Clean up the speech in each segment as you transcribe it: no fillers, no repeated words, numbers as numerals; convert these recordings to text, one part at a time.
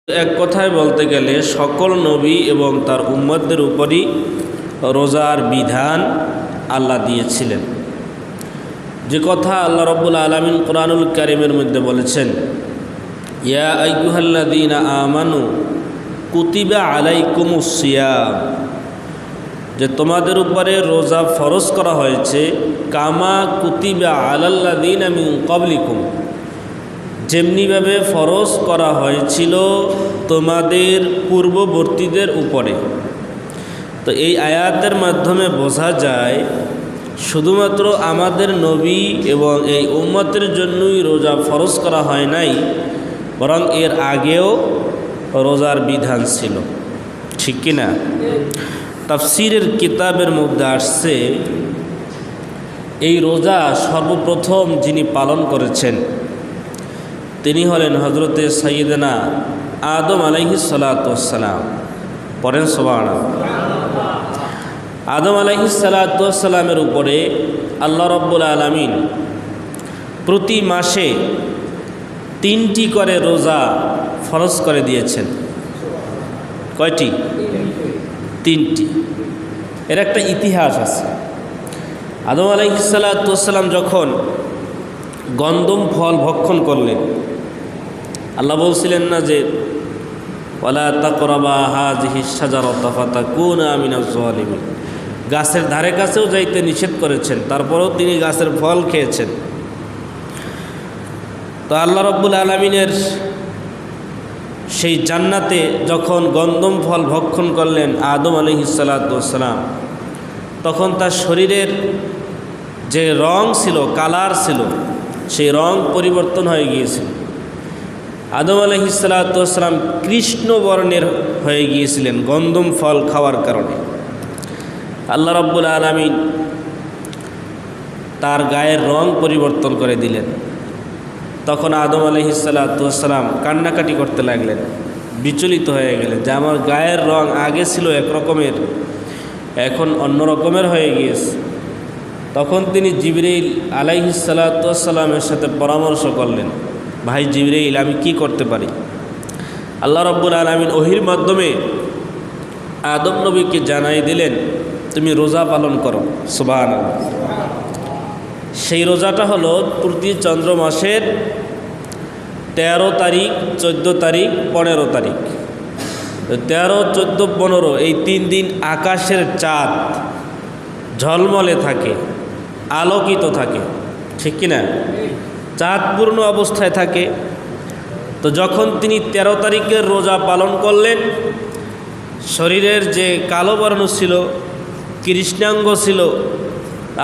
এক কথায় বলতে গেলে সকল নবী এবং তার উম্মতদের উপরই রোজার বিধান আল্লাহ দিয়েছিলেন। যে কথা আল্লাহ রাব্বুল আলামিন কোরআনুল কারীমের মধ্যে বলেছেন, ইয়া আইয়ুহাল্লাযীনা আমানু কুতিবা আলাইকুমুস সিয়াম, যে তোমাদের উপরে রোজা ফরজ করা হয়েছে, কামা কুতিবা আলাল্লাযীনা মিন ক্বাবলিকুম, যেমনিভাবে ফরজ করা হয়েছিল তোমাদের পূর্ববর্তীদের উপরে। তো এই আয়াতের মাধ্যমে বোঝা যায় শুধুমাত্র আমাদের নবী এবং এই উম্মতের জন্যই রোজা ফরজ করা হয় নাই, বরং এর আগেও রোজার বিধান ছিল। ঠিক কিনা? তাফসীরের কিতাবের মধ্যে আসছে, এই রোজা সর্বপ্রথম যিনি পালন করেছেন তিনি হলেন হজরতে সাইয়েদনা আদম আলাইহিস সালাতু ওয়াস সালাম। পড়েন সুবহানাল্লাহ। আদম আলাইহিস সালাতু ওয়াস সালামের উপরে আল্লাহ রাব্বুল আলামিন প্রতি মাসে 3টি করে রোজা ফরজ করে দিয়েছেন। কয়টি? 3টি। এর একটা ইতিহাস আছে। আদম আলাইহিস সালাতু ওয়াস সালাম যখন গন্ধম ফল ভক্ষণ করলেন, আল্লাহ বলছিলেন না যে ওয়ালা তাকরাবা হাযিহিশ শাজারাতা ফাতাকুনা মিনাজ জালিমিন, গাছের ধারে কাছেও যাইতে নিষেধ করেছেন, তারপরেও তিনি গাছের ফল খেয়েছেন। তো আল্লাহ রাব্বুল আলামিনের সেই জান্নাতে যখন গন্ধম ফল ভক্ষণ করলেন আদম আলাইহিস সালাতু ওয়াস সালাম, তখন তার শরীরের যে রং ছিল, কালার ছিল, সেই রং পরিবর্তন হয়ে গিয়েছিল। আদম আলাইহিস সালাতু ওয়াস সালাম কৃষ্ণ বর্ণের হয়ে গিয়েছিলেন গন্ধম ফল খাওয়ার কারণে। আল্লাহ রাব্বুল আলামিন তার গায়ের রং পরিবর্তন করে দিলেন। তখন আদম আলাইহিস সালাতু ওয়াস সালাম কান্নাকাটি করতে লাগলেন, বিচলিত হয়ে গেলেন যে আমার গায়ের রং আগে ছিল একরকমের, এখন অন্য রকমের হয়ে গিয়েছে। তখন তিনি জিবরাইল আলাইহিস সালাতু ওয়াস সালামের সাথে পরামর্শ করলেন, ভাই জিবরাইল, আমি কি করতে পারি? আল্লাহ রাব্বুল আলামিন ওহির মাধ্যমে আদম নবীকে জানাই দিলেন, তুমি রোজা পালন করো। সুবহানাল্লাহ। সেই রোজাটা হলো প্রতি চন্দ্র মাসের 13 তারিখ, 14 তারিখ, 15 তারিখ। 13, 14, 15 এই 3 দিন আকাশের চাঁদ ঝলমলে থাকে, আলোকিত থাকে। ঠিক কিনা? চাঁদ পূর্ণ অবস্থায় থাকে। তো যখন তিনি 13 তারিখের রোজা পালন করলেন, শরীরের যে কালো বর্ণ ছিল, কৃষ্ণাঙ্গ ছিল,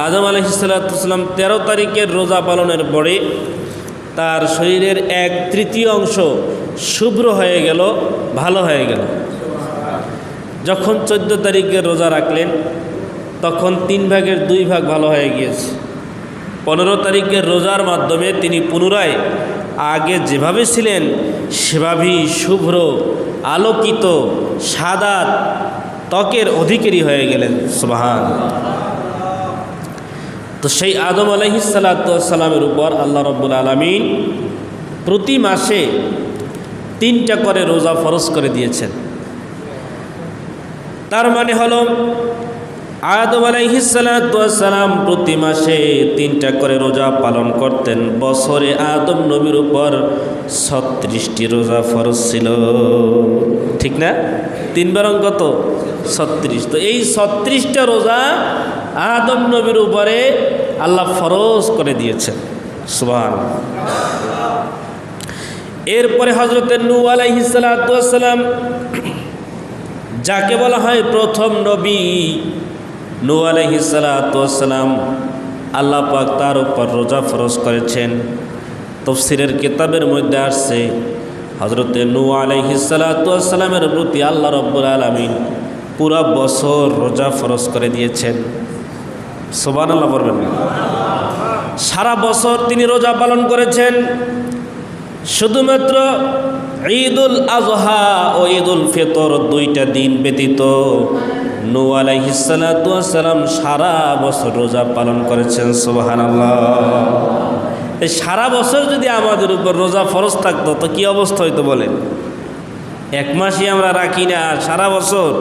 আদম আলাইহিস সালাতু ওয়াস সালাম 13 তারিখের রোজা পালনের পরে তার শরীরের 1/3 অংশ শুভ্র হয়ে গেল, ভালো হয়ে গেল। যখন 14 তারিখের রোজা রাখলেন, তখন 3 ভাগের 2 ভাগ ভালো হয়ে গিয়েছে। 15 তারিখের রোজার মাধ্যমে তিনি পুনরায় আগে যেভাবে ছিলেন সেভাবেই শুভ্র, আলোকিত, সাদা ত্বকের অধিকারী হয়ে গেলেন। সুবহানাল্লাহ। তো সেই আদম আলাইহিস সালাতু ওয়াস সালামের উপর আল্লাহ রাব্বুল আলামিন প্রতি মাসে 3টা করে রোজা ফরজ করে দিয়েছেন। তার মানে হলো আদম আলাইহিস সালাতু ওয়াস সালাম প্রতি মাসে 3টা করে রোজা পালন করতেন। বছরে আদম নবীর উপর 36টি রোজা ফরজ ছিল। ঠিক না? 3 বারং কত? 36। তো এই 36টা রোজা আদম নবীর উপরে আল্লাহ ফরজ করে দিয়েছেন। সুবহানাল্লাহ। এরপরে হযরতে নূহ আলাইহিস সালাতু ওয়াস সালাম, যাকে বলা হয় প্রথম নবী, নূহ আলাইহিস সালাতু ওয়াস সালাম, আল্লাহ পাক তার উপর রোজা ফরজ করেছেন। তাফসীরের কিতাবের মধ্যে আসছে, হযরতে নূহ আলাইহিস সালাতু ওয়াস সালামের প্রতি আল্লাহ রাব্বুল আলামিন পুরা বছর রোজা ফরজ করে দিয়েছেন। সুবহানাল্লাহ বলবেন। সারা বছর তিনি রোজা পালন করেছেন। শুধুমাত্র ঈদুল আযহা ও ঈদুল ফিতর 2টা দিন ব্যতীত নূহ আলাইহিস সালাতু ওয়াস সালাম সারা বছর রোজা পালন করেছেন। সুবহানাল্লাহ। এই সারা বছর যদি আমাদের উপর রোজা ফরজ থাকতো তো কি অবস্থা হইতো বলেন? এক মাসই আমরা রাখি না, সারা বছর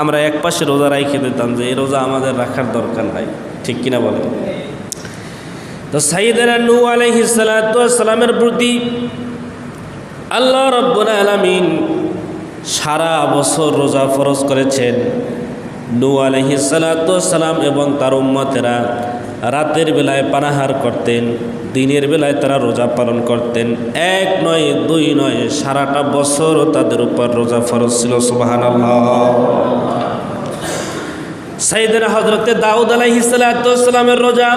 আমরা এক পাশে রোজা রাখে দিতাম যে এই রোজা আমাদের রাখার দরকার নাই, ঠিক কিনা বলেন? তো সাইয়েদানা নূহ আলাইহিস সালাতু ওয়াস সালামের প্রতি আল্লাহ রাব্বুল আলামিন সারা বছর রোজা ফরজ করেছেন। নূহ আলাইহিস সালাতু ওয়াস সালাম এবং তার উম্মতেরা রাতের বেলায় পানাহার করতেন, দিনের বেলায় তারা রোজা পালন করতেন। এক নয়, দুই নয়, সারাটা বছর তাদের উপর রোজা ফরজ ছিল। সুবহানাল্লাহ। সাইয়েদনা হযরতে দাউদ আলাইহিস সালাতু ওয়াস সালামের রোজা,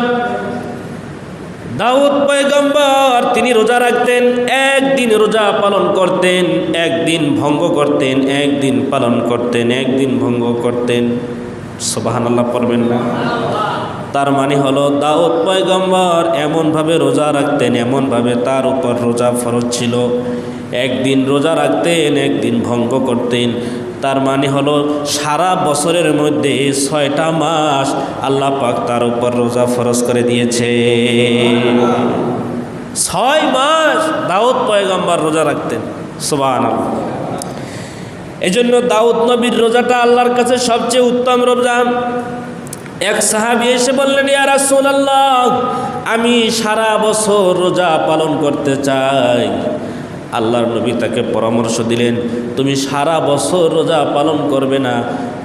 দাউদ পয়গম্বর তিনি রোজা রাখতেন, একদিন রোজা পালন করতেন, একদিন ভঙ্গ করতেন, একদিন পালন করতেন, একদিন ভঙ্গ করতেন। সুবহানাল্লাহ পড়বেন না? তার মানে হলো দাউদ পয়গম্বর এমনভাবে রোজা রাখতেন, এমনভাবে তার উপর রোজা ফরজ ছিল। একদিন রোজা রাখতেন, একদিন ভঙ্গ করতেন। তার মানে হলো সারা বছরের মধ্যে 6টা মাস আল্লাহ পাক তার উপর রোজা ফরজ করে দিয়েছে। 6 মাস দাউদ পয়গম্বর রোজা রাখতেন। সুবহানাল্লাহ। এজন্য দাউদ নবীর রোজাটা আল্লাহর কাছে সবচেয়ে উত্তম রোজা। এক সাহাবী এসে বললেন, ইয়া রাসূলুল্লাহ, আমি সারা বছর রোজা পালন করতে চাই। আল্লাহর নবী তাকে পরামর্শ দিলেন, তুমি সারা বছর রোজা পালন করবে না,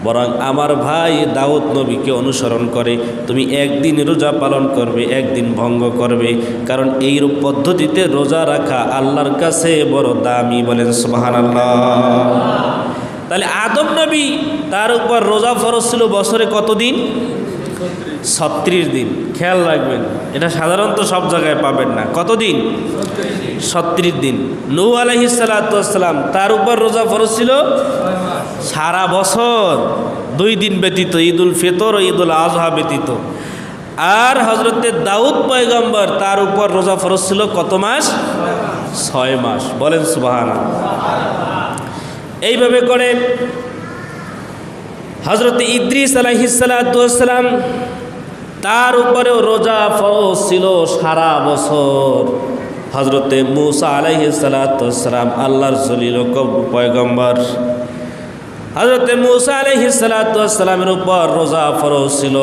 বরং আমার ভাই দাউদ নবীকে অনুসরণ করে তুমি একদিন রোজা পালন করবে, একদিন ভঙ্গ করবে। কারণ এই পদ্ধতিতে রোজা রাখা আল্লাহর কাছে বড় দামি। বলেন সুবহানাল্লাহ। তাহলে আদম নবী তার উপর রোজা ফরজ ছিল বছরে কতদিন? 36 দিন। খেয়াল রাখবেন, এটা সাধারণত সব জায়গায় পাবেন না। কতদিন? 36 দিন। নূহ আলাইহিস সালাতু ওয়াস সালাম তার উপর রোজা ফরজ ছিল সারা বছর, 2 দিন ব্যতীত, ঈদুল ফিতর ও ঈদুল আযহা ব্যতীত। আর হযরতে দাউদ পয়গম্বর তার উপর রোজা ফরজ ছিল কত মাস? 6 মাস। বলেন সুবহানাল্লাহ। এইভাবে করে হযরতে ইদ্রিস আলাইহিস সালাতু ওয়াস সালাম তার উপরেও রোজা ফরজ ছিল সারা বছর। হযরতে মূসা আলাইহিস সালাতু ওয়াস সালাম আল্লাহর জলিল পয়গম্বর, হযরতে মূসা আলাইহিস সালাতু ওয়াস সালামের উপর রোজা ফরজ ছিল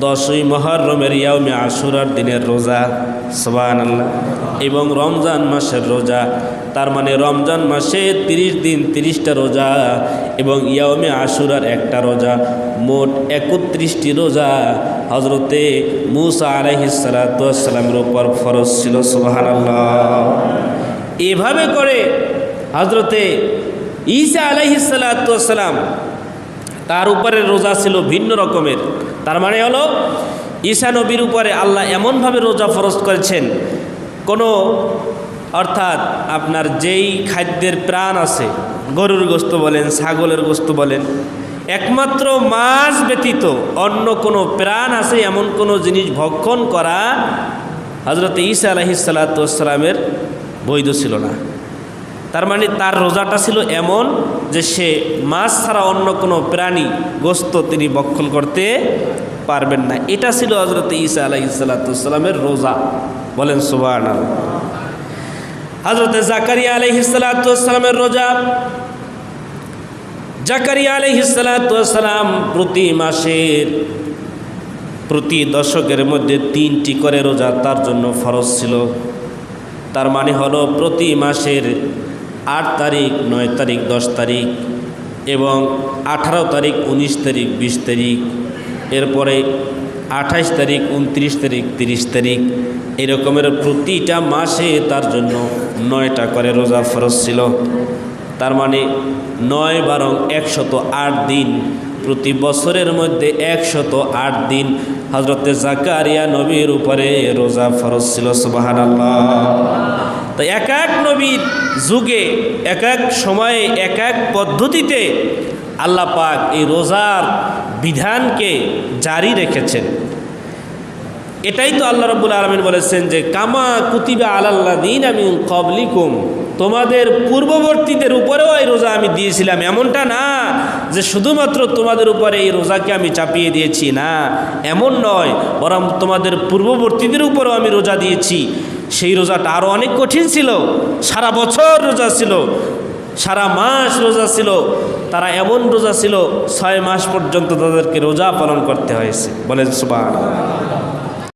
10ই মুহররমের ইয়াউমে আশুরার দিনের রোজা। সুবহানাল্লাহ। এবং রমজান মাসের রোজা, তার মানে রমজান মাসে 30 দিন 30টা রোজা এবং ইয়াউমে আশুরার একটা রোজা, মোট 31টি রোজা হযরতে মূসা আলাইহিস সালাতু ওয়াস সালামের উপর ফরজ ছিল। সুবহানাল্লাহ। এভাবে করে হযরতে ঈসা আলাইহিস সালাতু ওয়াস সালাম তার উপরে রোজা ছিল ভিন্ন রকমের। তার মানে হলো ঈসা নবীর উপরে আল্লাহ এমনভাবে রোজা ফরজ করেছেন, কোনো অর্থাৎ আপনার যেই খাদ্যের প্রাণ আছে, গরুর গোশত বলেন, ছাগলের গোশত বলেন, একমাত্র মাছ ব্যতীত অন্য কোনো প্রাণ আছে এমন কোনো জিনিস ভক্ষণ করা হযরতে ঈসা আলাইহিস সালাতু ওয়াস সালামের বৈধ ছিল না। তার মানে তার রোজাটা ছিল এমন যে সে মাছ ছাড়া অন্য কোনো প্রাণী গোশত তিনি ভক্ষণ করতে পারবেন না। এটা ছিল হযরতে ঈসা আলাইহিস সালাতু ওয়াস সালামের রোজা। বলেন সুবহানাল্লাহ। হযরতে জাকারিয়া আলাইহিস সালাতু ওয়াস সালামের রোজা, জাকারিয়া আলাইহিস সালাতু ওয়াস সালাম প্রতি মাসের প্রতি দশকের মধ্যে 3টি করে রোজা তার জন্য ফরজ ছিল। তার মানে হলো প্রতি মাসের 8 তারিখ, 9 তারিখ, 10 তারিখ এবং 18 তারিখ, 19 তারিখ, 20 তারিখ, এরপরে 28 তারিখ, 29 তারিখ, 30 তারিখ, এরকমের প্রতিটা মাসে তার জন্য 9টা করে রোজা ফরজ ছিল। তার মানে 9 12 108 দিন, প্রতি বছরের মধ্যে 108 দিন হযরতে জাকারিয়া নবীর উপরে রোজা ফরজ ছিল। সুবহানাল্লাহ। তো এক এক নবীর যুগে, এক এক সময়ে, এক এক পদ্ধতিতে আল্লাহ পাক এই রোজার বিধানকে জারি রেখেছেন। এটাই তো আল্লাহ রাব্বুল আলামিন বলেছেন যে কামা কুতিবা আলাল্লাযীনা মিন ক্বাবলিকুম, তোমাদের পূর্ববর্তীদের উপরেও এই রোজা আমি দিয়েছিলাম। এমনটা না যে শুধুমাত্র তোমাদের উপরে এই রোজাকে আমি চাপিয়ে দিয়েছি, না, এমন নয়, বরং তোমাদের পূর্ববর্তীদের উপরেও আমি রোজা দিয়েছি। সেই রোজাটা আরও অনেক কঠিন ছিল, সারা বছর রোজা ছিল, সারা মাস রোজা ছিল, তারা এমন রোজা ছিল 6 মাস পর্যন্ত তাদেরকে রোজা পালন করতে হয়েছে। বলেন সুবহানাল্লাহ।